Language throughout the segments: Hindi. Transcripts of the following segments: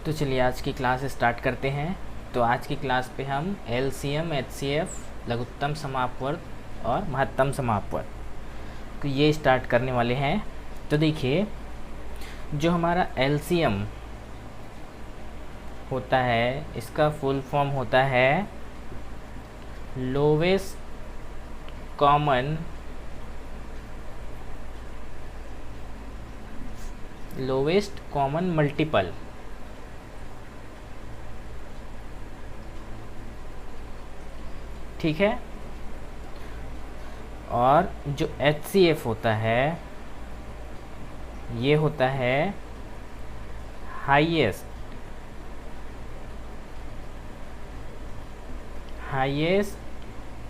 तो चलिए आज की क्लास स्टार्ट करते हैं। तो आज की क्लास पे हम एलसीएम, एचसीएफ, लघुत्तम समापवर्त और महत्तम समापवर्त तो ये स्टार्ट करने वाले हैं। तो देखिए, जो हमारा एलसीएम होता है इसका फुल फॉर्म होता है लोवेस्ट कॉमन मल्टीपल। ठीक है। और जो HCF होता है ये होता है हाईएस्ट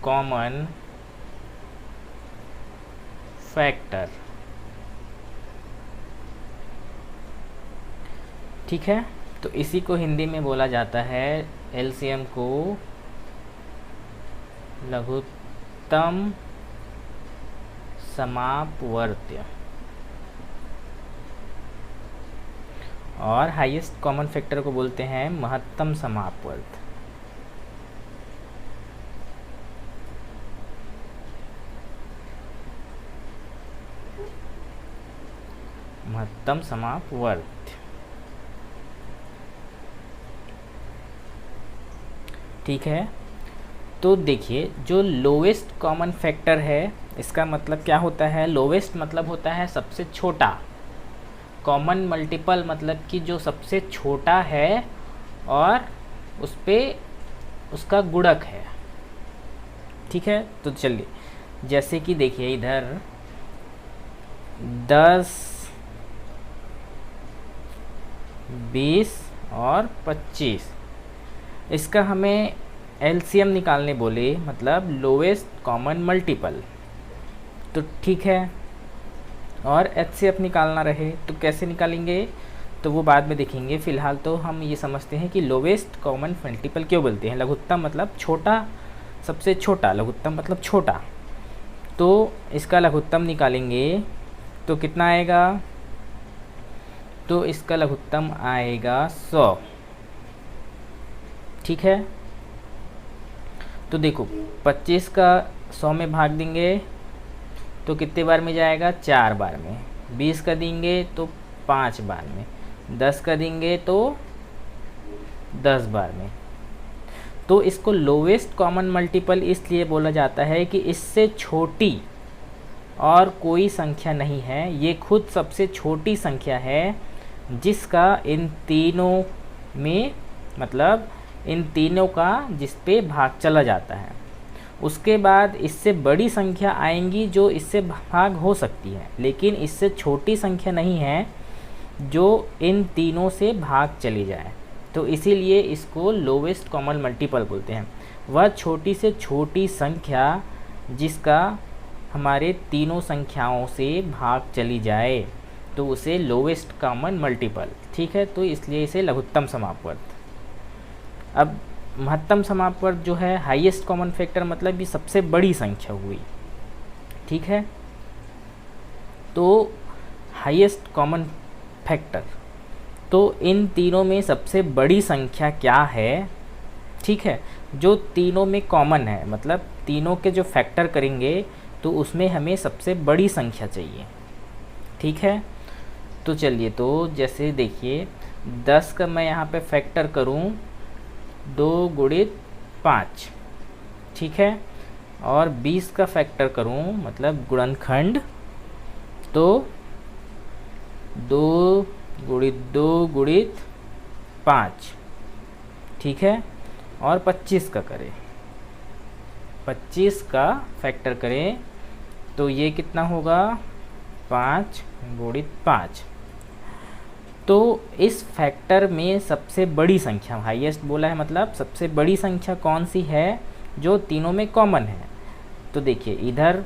कॉमन फैक्टर। ठीक है। तो इसी को हिंदी में बोला जाता है, एलसीएम को लघुत्तम समापवर्त्य, और हाईएस्ट कॉमन फैक्टर को बोलते हैं महत्तम समापवर्त। महत्तम समापवर्त। ठीक है। तो देखिए, जो लोवेस्ट कॉमन फैक्टर है इसका मतलब क्या होता है। लोवेस्ट मतलब होता है सबसे छोटा, कॉमन मल्टीपल मतलब कि जो सबसे छोटा है और उस पे उसका गुणक है। ठीक है। तो चलिए, जैसे कि देखिए इधर 10, 20 और 25, इसका हमें एलसीएम निकालने बोले, मतलब लोवेस्ट कॉमन मल्टीपल। तो ठीक है। और एचसीएफ निकालना रहे तो कैसे निकालेंगे, तो वो बाद में देखेंगे। फ़िलहाल तो हम ये समझते हैं कि लोवेस्ट कॉमन मल्टीपल क्यों बोलते हैं। लघुत्तम मतलब छोटा, सबसे छोटा, लघुत्तम मतलब छोटा। तो इसका लघुत्तम निकालेंगे तो कितना आएगा, तो इसका लघुत्तम आएगा 100। ठीक है। तो देखो 25 का 100 में भाग देंगे तो कितने बार में जाएगा, 4 बार में। 20 का देंगे तो 5 बार में। 10 का देंगे तो 10 बार में। तो इसको लोवेस्ट कॉमन मल्टीपल इसलिए बोला जाता है कि इससे छोटी और कोई संख्या नहीं है। ये खुद सबसे छोटी संख्या है जिसका इन तीनों में, मतलब इन तीनों का जिस पे भाग चला जाता है। उसके बाद इससे बड़ी संख्या आएंगी जो इससे भाग हो सकती है, लेकिन इससे छोटी संख्या नहीं है जो इन तीनों से भाग चली जाए। तो इसीलिए इसको लोवेस्ट कॉमन मल्टीपल बोलते हैं। वह छोटी से छोटी संख्या जिसका हमारे तीनों संख्याओं से भाग चली जाए तो उसे लोवेस्ट कॉमन मल्टीपल। ठीक है। तो इसलिए इसे लघुत्तम समापवर्त। अब महत्तम समापवर्त जो है, हाईएस्ट कॉमन फैक्टर मतलब ये सबसे बड़ी संख्या हुई। ठीक है। तो हाईएस्ट कॉमन फैक्टर, तो इन तीनों में सबसे बड़ी संख्या क्या है। ठीक है। जो तीनों में कॉमन है, मतलब तीनों के जो फैक्टर करेंगे तो उसमें हमें सबसे बड़ी संख्या चाहिए। ठीक है। तो चलिए, तो जैसे देखिए 10 का मैं यहाँ पे फैक्टर करूँ 2 गुणित 5। ठीक है। और 20 का फैक्टर करूं मतलब गुणनखंड, तो 2 गुणित 2 गुणित 5। ठीक है। और 25 का करें, 25 का फैक्टर करें तो ये कितना होगा, 5 गुणित 5। तो इस फैक्टर में सबसे बड़ी संख्या, हाईएस्ट बोला है मतलब सबसे बड़ी संख्या कौन सी है जो तीनों में कॉमन है। तो देखिए इधर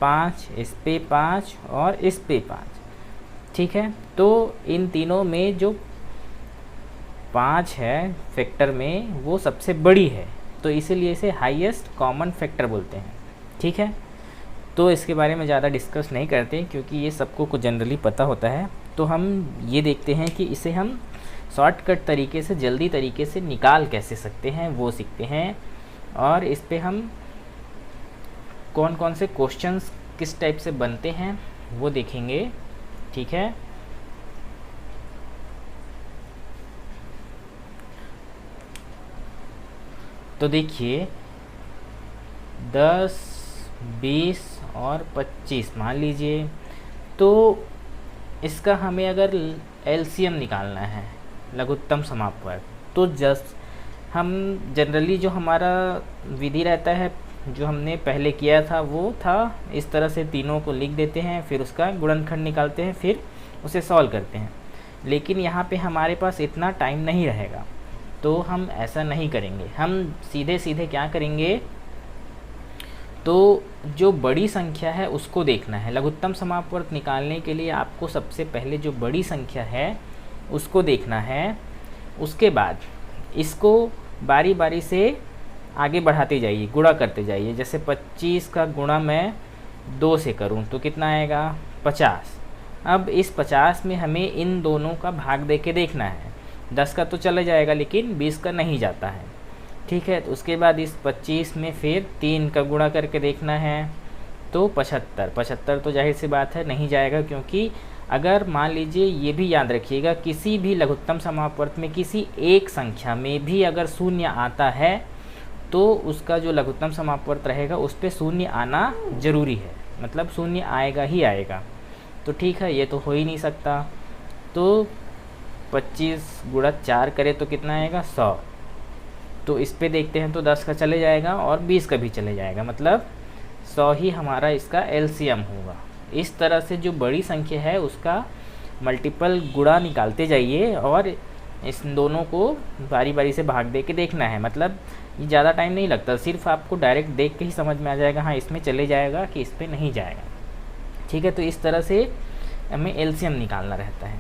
5, इस पे 5 और इस पे 5। ठीक है। तो इन तीनों में जो 5 है फैक्टर में वो सबसे बड़ी है, तो इसीलिए इसे हाईएस्ट कॉमन फैक्टर बोलते हैं। ठीक है। तो इसके बारे में ज़्यादा डिस्कस नहीं करते क्योंकि ये सबको कुछ जनरली पता होता है। तो हम ये देखते हैं कि इसे हम शॉर्टकट तरीके से, जल्दी तरीके से निकाल कैसे सकते हैं वो सीखते हैं। और इस पे हम कौन कौन से क्वेश्चंस किस टाइप से बनते हैं वो देखेंगे, ठीक है। तो देखिए 10, 20 और 25 मान लीजिए, तो इसका हमें अगर एलसीएम निकालना है, लघुत्तम समापवर्ग, तो जस्ट हम जनरली जो हमारा विधि रहता है, जो हमने पहले किया था, वो था इस तरह से तीनों को लिख देते हैं, फिर उसका गुणनखंड निकालते हैं, फिर उसे सॉल्व करते हैं। लेकिन यहाँ पे हमारे पास इतना टाइम नहीं रहेगा, तो हम ऐसा नहीं करेंगे। हम सीधे सीधे क्या करेंगे, तो जो बड़ी संख्या है उसको देखना है। लघुत्तम समापवर्ग निकालने के लिए आपको सबसे पहले जो बड़ी संख्या है उसको देखना है। उसके बाद इसको बारी बारी से आगे बढ़ाते जाइए, गुणा करते जाइए। जैसे 25 का गुणा मैं 2 से करूं तो कितना आएगा, 50। अब इस 50 में हमें इन दोनों का भाग दे के देखना है। 10 का तो चला जाएगा लेकिन 20 का नहीं जाता है, ठीक है। तो उसके बाद इस 25 में फिर 3 का गुणा करके देखना है, तो 75 तो जाहिर सी बात है नहीं जाएगा, क्योंकि अगर मान लीजिए, ये भी याद रखिएगा, किसी भी लघुत्तम समापवर्ग में किसी एक संख्या में भी अगर शून्य आता है तो उसका जो लघुत्तम समापवर्ग रहेगा उस पर शून्य आना जरूरी है, मतलब शून्य आएगा ही आएगा। तो ठीक है, ये तो हो ही नहीं सकता। तो 25 गुणा 4 करें तो कितना आएगा, 100। तो इस पे देखते हैं तो 10 का चले जाएगा और 20 का भी चले जाएगा, मतलब 100 ही हमारा इसका एलसीएम होगा। इस तरह से जो बड़ी संख्या है उसका मल्टीपल गुणा निकालते जाइए और इस दोनों को बारी बारी से भाग दे के देखना है। मतलब ये ज़्यादा टाइम नहीं लगता, सिर्फ आपको डायरेक्ट देख के ही समझ में आ जाएगा, हाँ इसमें चले जाएगा कि इस पे नहीं जाएगा, ठीक है। तो इस तरह से हमें एलसीएम निकालना रहता है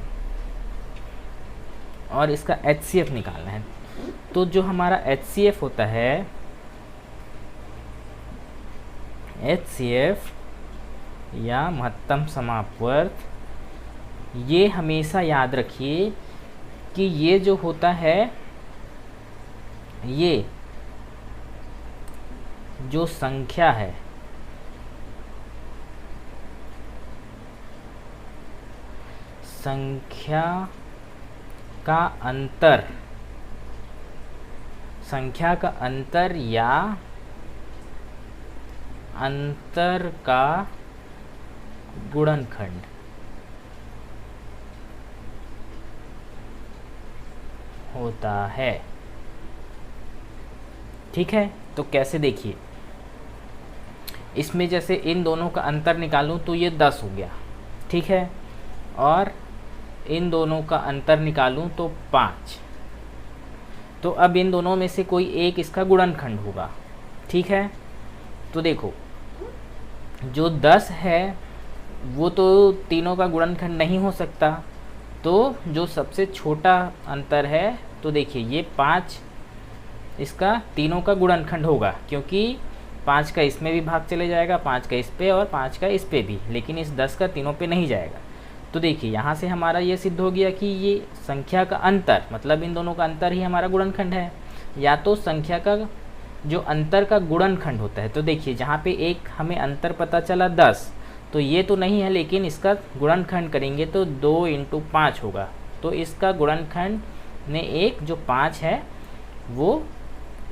और इसका एचसीएफ निकालना है। तो जो हमारा एचसीएफ होता है, एचसीएफ या महत्तम समापवर्ग, ये हमेशा याद रखिए कि ये जो होता है, ये जो संख्या है, संख्या का अंतर, संख्या का अंतर या अंतर का गुणनखंड होता है, ठीक है। तो कैसे, देखिए इसमें जैसे इन दोनों का अंतर निकालूं तो ये 10 हो गया, ठीक है, और इन दोनों का अंतर निकालूं तो 5। तो अब इन दोनों में से कोई एक इसका गुणनखंड होगा, ठीक है। तो देखो जो 10 है वो तो तीनों का गुणनखंड नहीं हो सकता, तो जो सबसे छोटा अंतर है, तो देखिए ये 5 इसका तीनों का गुणनखंड होगा, क्योंकि 5 का इसमें भी भाग चले जाएगा, 5 का इस पे और 5 का इस पे भी, लेकिन इस 10 का तीनों पे नहीं जाएगा। तो देखिए यहाँ से हमारा ये सिद्ध हो गया कि ये संख्या का अंतर, मतलब इन दोनों का अंतर ही हमारा गुणनखंड है, या तो संख्या का जो अंतर का गुणनखंड होता है। तो देखिए जहाँ पे एक हमें अंतर पता चला 10, तो ये तो नहीं है, लेकिन इसका गुणनखंड करेंगे तो 2 × 5 होगा, तो इसका गुणनखंड में एक जो 5 है वो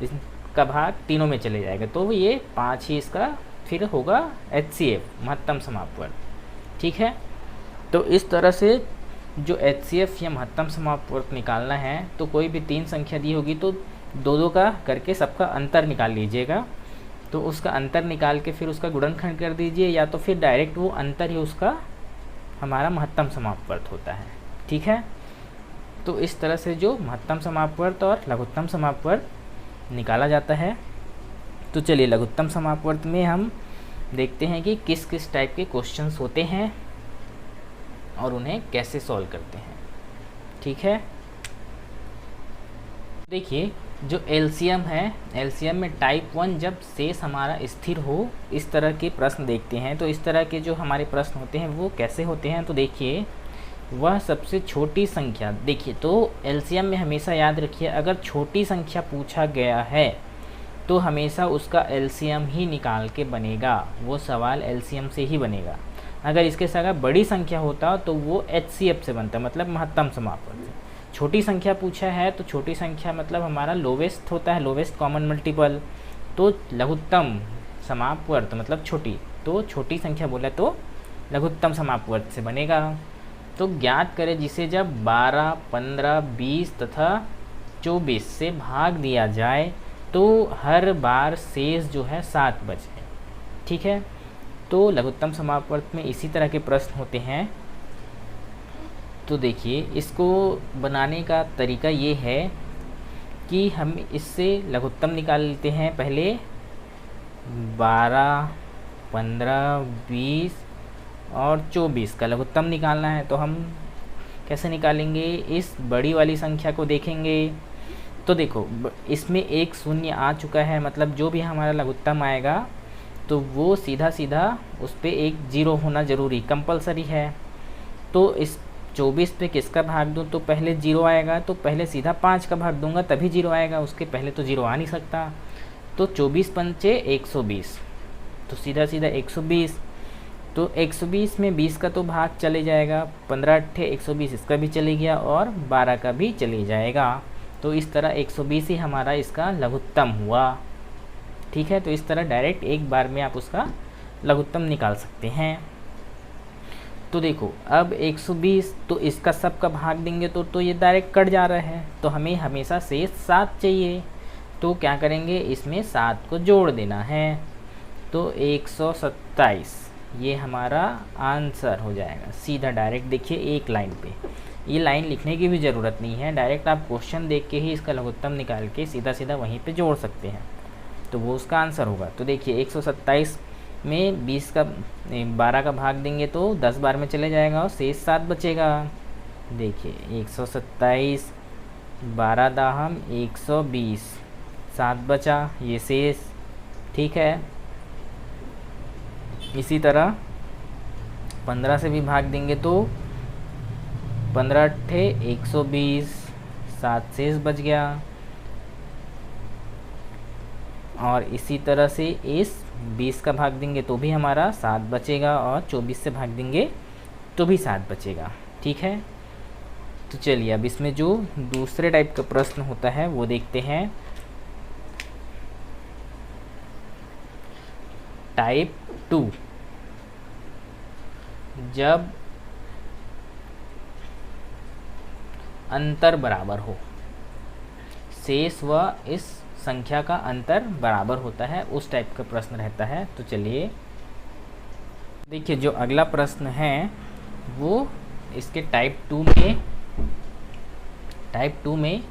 इसका भाग तीनों में चले जाएगा, तो ये 5 ही इसका फिर होगा एचसीएफ, महत्तम समापवर्ग, ठीक है। तो इस तरह से जो एचसीएफ या महत्तम समापवर्ग निकालना है, तो कोई भी 3 संख्या दी होगी तो 2-2 का करके सबका अंतर निकाल लीजिएगा। तो उसका अंतर निकाल के फिर उसका गुणनखंड कर दीजिए, या तो फिर डायरेक्ट वो अंतर ही उसका हमारा महत्तम समापवर्ग होता है, ठीक है। तो इस तरह से जो महत्तम समापवर्ग और लघुत्तम समापवर्ग निकाला जाता है। तो चलिए लघुत्तम समापवर्ग में हम देखते हैं कि किस किस टाइप के क्वेश्चंस होते हैं और उन्हें कैसे सॉल्व करते हैं, ठीक है। देखिए जो एलसीएम है, एलसीएम में टाइप 1 जब शेष हमारा स्थिर हो, इस तरह के प्रश्न देखते हैं। तो इस तरह के जो हमारे प्रश्न होते हैं वो कैसे होते हैं, तो देखिए वह सबसे छोटी संख्या। देखिए, तो एलसीएम में हमेशा याद रखिए, अगर छोटी संख्या पूछा गया है तो हमेशा उसका एलसीएम ही निकाल के बनेगा, वो सवाल एलसीएम से ही बनेगा। अगर इसके साथ अगर बड़ी संख्या होता तो वो एचसीएफ से बनता, मतलब महत्तम समापवर्त से। छोटी संख्या पूछा है तो छोटी संख्या मतलब हमारा लोवेस्ट होता है, लोवेस्ट कॉमन मल्टीपल, तो लघुत्तम समापवर्त मतलब छोटी, तो छोटी संख्या बोला तो लघुत्तम समापवर्त से बनेगा। तो ज्ञात करें जिसे जब 12, 15, 20 तथा 24 से भाग दिया जाए तो हर बार शेष जो है 7 बचे। ठीक है, तो लघुत्तम समापवर्त में इसी तरह के प्रश्न होते हैं। तो देखिए, इसको बनाने का तरीका ये है कि हम इससे लघुत्तम निकाल लेते हैं। पहले 12, 15, 20 और 24 का लघुत्तम निकालना है, तो हम कैसे निकालेंगे? इस बड़ी वाली संख्या को देखेंगे तो देखो, इसमें एक शून्य आ चुका है, मतलब जो भी हमारा लघुत्तम आएगा तो वो सीधा सीधा उस पर एक जीरो होना ज़रूरी कंपलसरी है। तो इस 24 पे किसका भाग दूँ? तो पहले जीरो आएगा, तो पहले सीधा 5 का भाग दूंगा तभी जीरो आएगा, उसके पहले तो जीरो आ नहीं सकता। तो 24 पंचे 120, तो सीधा सीधा 120। तो 120 में 20 का तो भाग चले जाएगा, 15 अट्ठे 120 इसका भी चले गया और 12 का भी चले जाएगा। तो इस तरह 120 ही हमारा इसका लघुत्तम हुआ। ठीक है, तो इस तरह डायरेक्ट एक बार में आप उसका लघुत्तम निकाल सकते हैं। तो देखो, अब 120 तो इसका सब का भाग देंगे तो ये डायरेक्ट कट जा रहा है, तो हमें हमेशा शेष 7 चाहिए। तो क्या करेंगे, इसमें 7 को जोड़ देना है, तो 127 ये हमारा आंसर हो जाएगा सीधा डायरेक्ट। देखिए एक लाइन पे, ये लाइन लिखने की भी ज़रूरत नहीं है, डायरेक्ट आप क्वेश्चन देख के ही इसका लघुत्तम निकाल के सीधा सीधा वहीं पे जोड़ सकते हैं, तो वो उसका आंसर होगा। तो देखिए 127 में 12 का भाग देंगे तो 10 बार में चले जाएगा और शेष 7 बचेगा। देखिए 127 12 दाहम 120, 7 बचा, ये शेष। ठीक है, इसी तरह 15 से भी भाग देंगे तो 15 अट्ठे 120, 7 शेष बच गया। और इसी तरह से इस 20 का भाग देंगे तो भी हमारा 7 बचेगा और 24 से भाग देंगे तो भी 7 बचेगा। ठीक है, तो चलिए अब इसमें जो दूसरे टाइप का प्रश्न होता है वो देखते हैं। टाइप 2, जब अंतर बराबर हो, शेष व इस संख्या का अंतर बराबर होता है, उस टाइप का प्रश्न रहता है। तो चलिए देखिए, जो अगला प्रश्न है वो इसके टाइप 2 में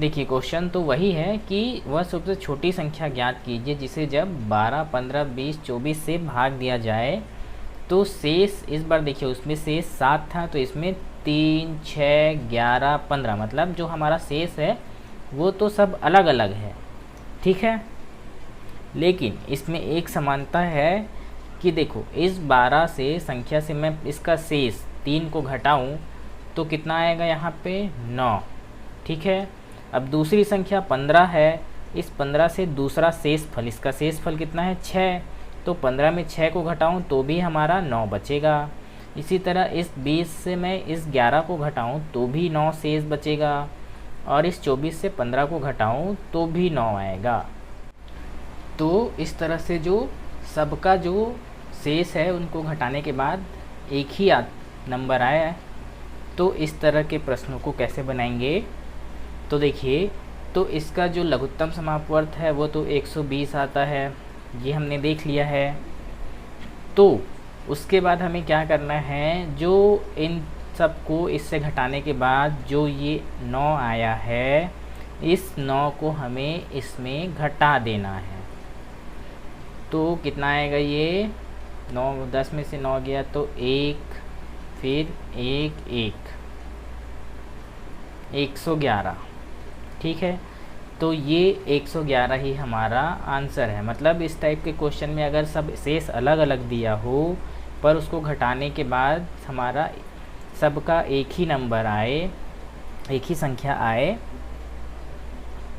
देखिए क्वेश्चन तो वही है कि वह सबसे छोटी संख्या ज्ञात कीजिए जिसे जब 12, 15, 20, 24 से भाग दिया जाए तो शेष, इस बार देखिए उसमें शेष 7 था, तो इसमें 3, 6, 11, 15, मतलब जो हमारा शेष है वो तो सब अलग अलग है। ठीक है, लेकिन इसमें एक समानता है कि देखो इस 12 से संख्या से मैं इसका शेष 3 को घटाऊं तो कितना आएगा यहाँ पे 9। ठीक है, अब दूसरी संख्या 15 है, इस 15 से दूसरा शेष फल, इसका शेष फल कितना है 6, तो 15 में 6 को घटाऊं तो भी हमारा 9 बचेगा। इसी तरह इस 20 से मैं इस 11 को घटाऊं तो भी 9 शेष बचेगा, और इस 24 से 15 को घटाऊं तो भी 9 आएगा। तो इस तरह से जो सबका जो शेष है उनको घटाने के बाद एक ही नंबर आया है। तो इस तरह के प्रश्नों को कैसे बनाएंगे? तो देखिए, तो इसका जो लघुत्तम समापवर्त है वो तो 120 आता है, ये हमने देख लिया है। तो उसके बाद हमें क्या करना है, जो इन सबको इससे घटाने के बाद जो ये 9 आया है, इस 9 को हमें इसमें घटा देना है। तो कितना आएगा ये 9, 10 में से 9 गया तो 1, फिर 1, 111। ठीक है, तो ये 111 ही हमारा आंसर है। मतलब इस टाइप के क्वेश्चन में अगर सब शेष अलग अलग दिया हो पर उसको घटाने के बाद हमारा सबका एक ही नंबर आए, एक ही संख्या आए,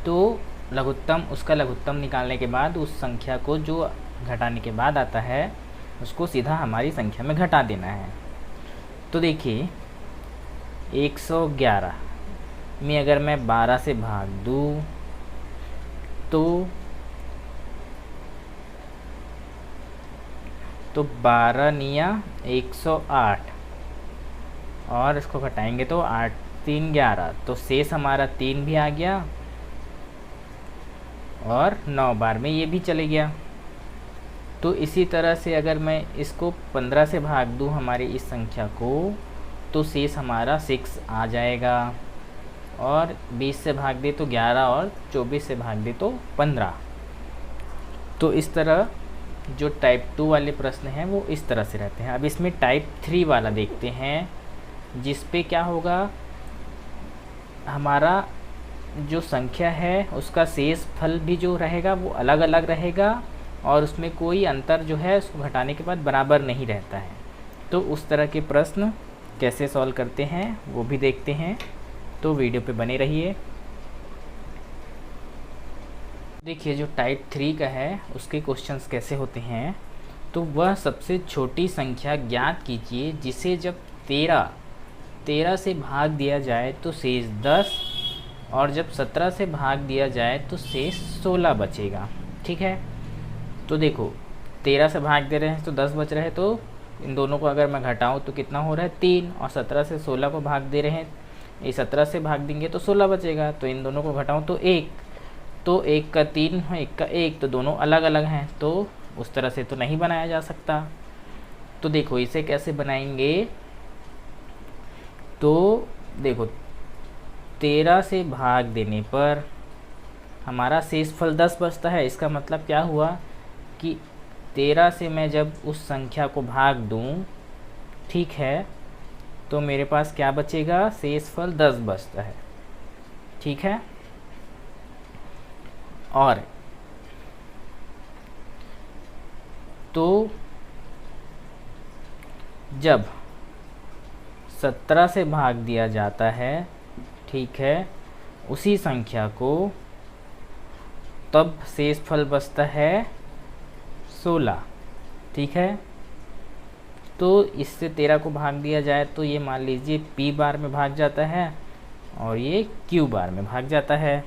तो लघुत्तम, उसका लघुत्तम निकालने के बाद उस संख्या को जो घटाने के बाद आता है उसको सीधा हमारी संख्या में घटा देना है। तो देखिए 111 में अगर मैं 12 से भाग दूँ तो 12 निया 108 और इसको घटाएंगे तो 8 3 11, तो शेष हमारा 3 भी आ गया और 9 बार में ये भी चले गया। तो इसी तरह से अगर मैं इसको 15 से भाग दूँ हमारी इस संख्या को, तो शेष हमारा 6 आ जाएगा, और 20 से भाग दे तो 11 और 24 से भाग दे तो 15। तो इस तरह जो टाइप 2 वाले प्रश्न हैं वो इस तरह से रहते हैं। अब इसमें टाइप 3 वाला देखते हैं, जिस पे क्या होगा, हमारा जो संख्या है उसका शेष फल भी जो रहेगा वो अलग अलग रहेगा, और उसमें कोई अंतर जो है उसको घटाने के बाद बराबर नहीं रहता है। तो उस तरह के प्रश्न कैसे सॉल्व करते हैं वो भी देखते हैं, तो वीडियो पे बने रहिए। देखिए जो टाइप 3 का है उसके क्वेश्चंस कैसे होते हैं, तो वह सबसे छोटी संख्या ज्ञात कीजिए जिसे जब 13 से भाग दिया जाए तो शेष 10, और जब 17 से भाग दिया जाए तो शेष 16 बचेगा। ठीक है, तो देखो 13 से भाग दे रहे हैं तो 10 बच रहे हैं, तो इन दोनों को अगर मैं घटाऊं तो कितना हो रहा है 3, और 17 से 16 को भाग दे रहे हैं, ये 17 से भाग देंगे तो 16 बचेगा, तो इन दोनों को घटाऊं तो 1, तो 1 का 3 है, 1 का 1, तो दोनों अलग अलग हैं, तो उस तरह से तो नहीं बनाया जा सकता। तो देखो इसे कैसे बनाएंगे, तो देखो 13 से भाग देने पर हमारा शेषफल 10 बचता है। इसका मतलब क्या हुआ कि 13 से मैं जब उस संख्या को भाग दूं, ठीक है, तो मेरे पास क्या बचेगा, शेषफल 10 बचता है। ठीक है, और तो जब 17 से भाग दिया जाता है, ठीक है, उसी संख्या को, तब शेषफल बचता है 16। ठीक है, तो इससे 13 को भाग दिया जाए तो ये मान लीजिए p बार में भाग जाता है और ये q बार में भाग जाता है।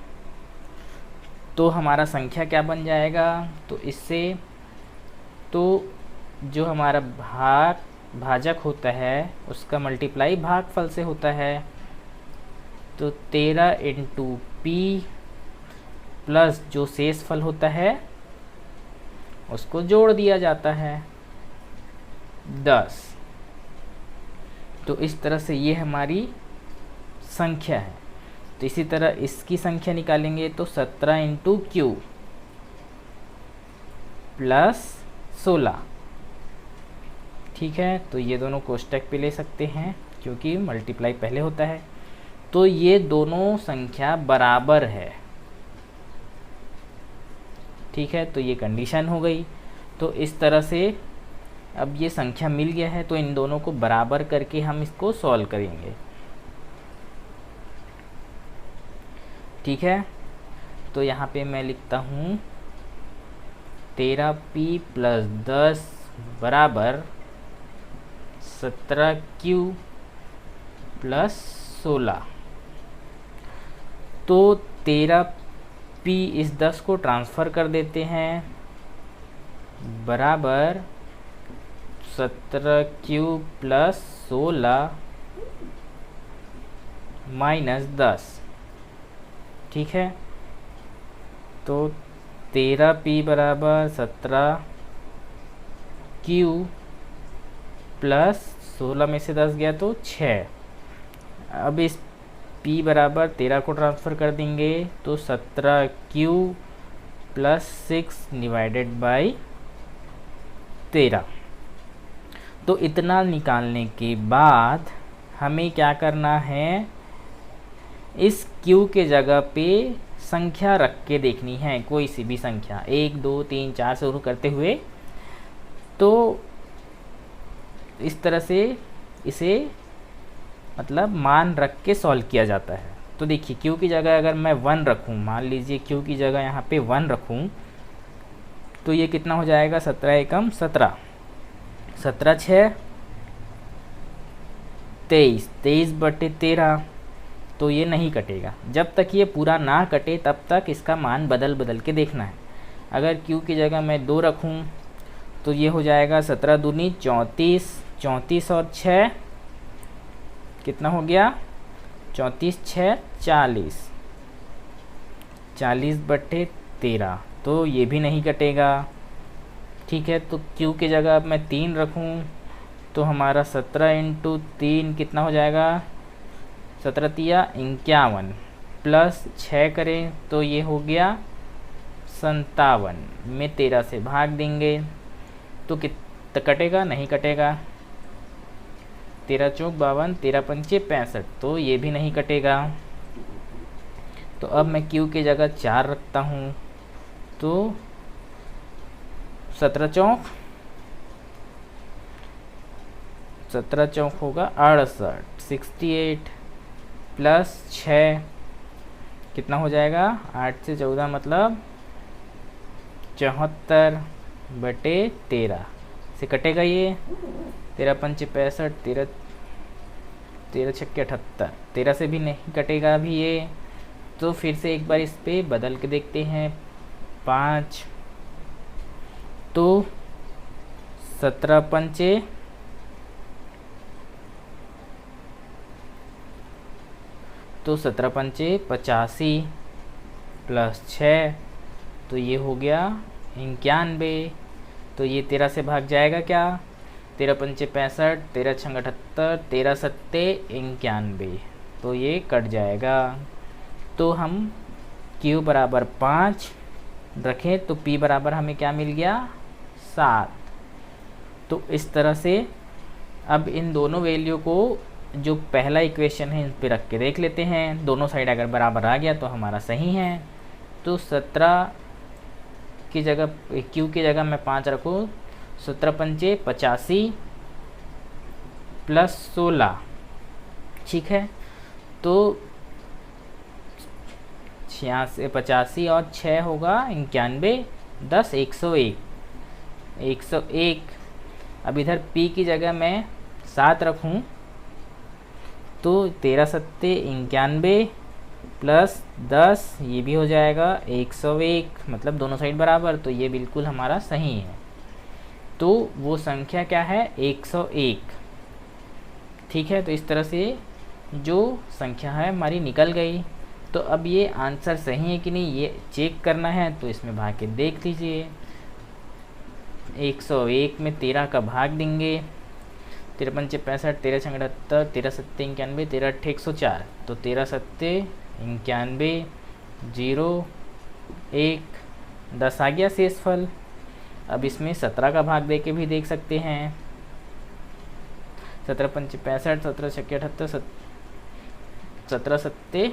तो हमारा संख्या क्या बन जाएगा, तो इससे तो जो हमारा भाजक होता है उसका मल्टीप्लाई भागफल से होता है। तो 13 इंटू पी प्लस जो शेषफल होता है उसको जोड़ दिया जाता है 10। तो इस तरह से ये हमारी संख्या है। तो इसी तरह इसकी संख्या निकालेंगे तो 17 इंटू क्यू प्लस 16। ठीक है, तो ये दोनों कोष्टक पे ले सकते हैं क्योंकि मल्टीप्लाई पहले होता है। तो ये दोनों संख्या बराबर है। ठीक है, तो ये कंडीशन हो गई। तो इस तरह से अब ये संख्या मिल गया है, तो इन दोनों को बराबर करके हम इसको सॉल्व करेंगे। ठीक है, तो यहाँ पे मैं लिखता हूँ 13p प्लस 10 बराबर 17q प्लस 16। तो 13p इस 10 को ट्रांसफ़र कर देते हैं, बराबर 17q प्लस 16 माइनस 10। ठीक है, तो 13p बराबर 17q प्लस 16 में से 10 गया तो 6। अब इस p बराबर 13 को ट्रांसफ़र कर देंगे तो 17q प्लस 6 डिवाइडेड बाई 13। तो इतना निकालने के बाद हमें क्या करना है, इस q के जगह पे संख्या रख के देखनी है, कोई सी भी संख्या 1 2 3 4 से शुरू करते हुए। तो इस तरह से इसे मतलब मान रख के सॉल्व किया जाता है। तो देखिए क्यू की जगह अगर मैं 1 रखूँ, मान लीजिए क्यू की जगह यहाँ पे 1 रखूँ, तो ये कितना हो जाएगा, 17 एकम 17, 17 6 23, 23/13। तो ये नहीं कटेगा। जब तक ये पूरा ना कटे तब तक इसका मान बदल बदल के देखना है। अगर क्यू की जगह मैं 2 रखूँ तो ये हो जाएगा 17 दूनी 34, 34 और 6 कितना हो गया, 34 6 40, 40/13। तो ये भी नहीं कटेगा। ठीक है, तो क्यू की जगह अब मैं 3 रखूँ तो हमारा 17 × 3 कितना हो जाएगा, 17 तिया 51 प्लस 6 करें तो ये हो गया 57 में 13 से भाग देंगे तो कितना कटेगा, नहीं कटेगा। 13 चौक 52, 13 पंचे 65, तो ये भी नहीं कटेगा। तो अब मैं क्यू की जगह 4 रखता हूँ तो 17 चौक 17 चौक होगा 68, 68 प्लस 6 कितना हो जाएगा, 8 से 14 मतलब 74/13 से कटेगा ये। 13 पंचे 65, 13 छक्के 78, 13 से भी नहीं कटेगा अभी ये। तो फिर से एक बार इस पे बदल के देखते हैं, 5 तो 17 पंचे 85 प्लस 6 तो ये हो गया 91। तो ये 13 से भाग जाएगा क्या, 13 पंचे 65, 13 छंग 78, 13 सत्ते 91, तो ये कट जाएगा। तो हम Q बराबर 5 रखें तो P बराबर हमें क्या मिल गया, 7। तो इस तरह से अब इन दोनों वैल्यू को जो पहला इक्वेशन है इन पे रख के देख लेते हैं। दोनों साइड अगर बराबर आ गया तो हमारा सही है। तो 17 की जगह Q की जगह मैं 5 रखूँ, 17 पंचे 85 प्लस 16, ठीक है। तो 85 और 6 होगा 91, 10 101, 101। अब इधर P की जगह मैं 7 रखूँ तो 13 सत्ते 91 प्लस 10 ये भी हो जाएगा 101, मतलब दोनों साइड बराबर, तो ये बिल्कुल हमारा सही है। तो वो संख्या क्या है, 101, ठीक है। तो इस तरह से जो संख्या है हमारी निकल गई। तो अब ये आंसर सही है कि नहीं ये चेक करना है, तो इसमें भाग के देख लीजिए। 101 में 13 का भाग देंगे, 13 पंचे 65, 13 छंग 78, 13 सत्ते 91, 13 अट्ठे 104, तो 13 सत्ते 91, 0 1 10 आ गया शेषफल। अब इसमें 17 का भाग दे के भी देख सकते हैं। 17 पंचे 65, 17 छक्के 78, 17 सत्ते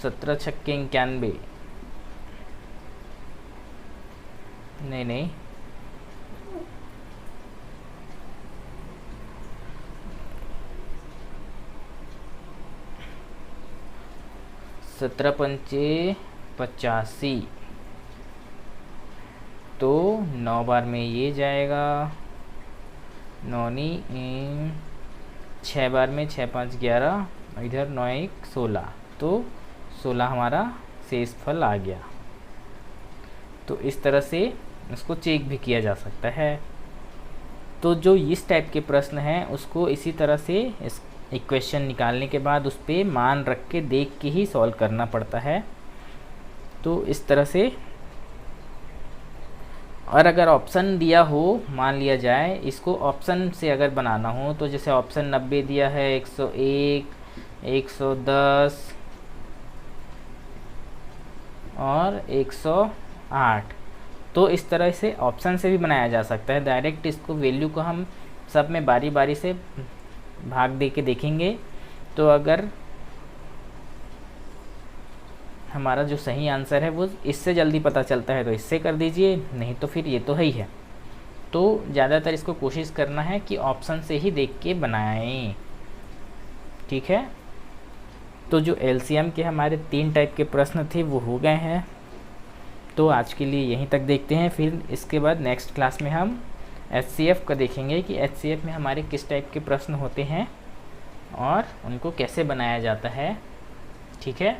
17 छक्के 91, नहीं 17 पंचे 85, तो 9 बार में ये जाएगा, 9 6 बार में 6 5 11, इधर 9 1 16, तो 16 हमारा शेषफल आ गया। तो इस तरह से इसको चेक भी किया जा सकता है। तो जो इस टाइप के प्रश्न हैं उसको इसी तरह से इस इक्वेशन निकालने के बाद उस पर मान रख के देख के ही सॉल्व करना पड़ता है। तो इस तरह से, और अगर ऑप्शन दिया हो, मान लिया जाए इसको ऑप्शन से अगर बनाना हो, तो जैसे ऑप्शन 90 दिया है, 101, 110 और 108, तो इस तरह से ऑप्शन से भी बनाया जा सकता है। डायरेक्ट इसको वैल्यू को हम सब में बारी बारी से भाग दे के देखेंगे, तो अगर हमारा जो सही आंसर है वो इससे जल्दी पता चलता है तो इससे कर दीजिए, नहीं तो फिर ये तो है ही है। तो ज़्यादातर इसको कोशिश करना है कि ऑप्शन से ही देख के बनाएं। ठीक है, तो जो एलसीएम के हमारे 3 टाइप के प्रश्न थे वो हो गए हैं। तो आज के लिए यहीं तक देखते हैं, फिर इसके बाद नेक्स्ट क्लास में हम एचसीएफ का देखेंगे कि एचसीएफ में हमारे किस टाइप के प्रश्न होते हैं और उनको कैसे बनाया जाता है। ठीक है,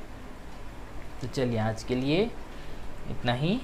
तो चलिए आज के लिए इतना ही।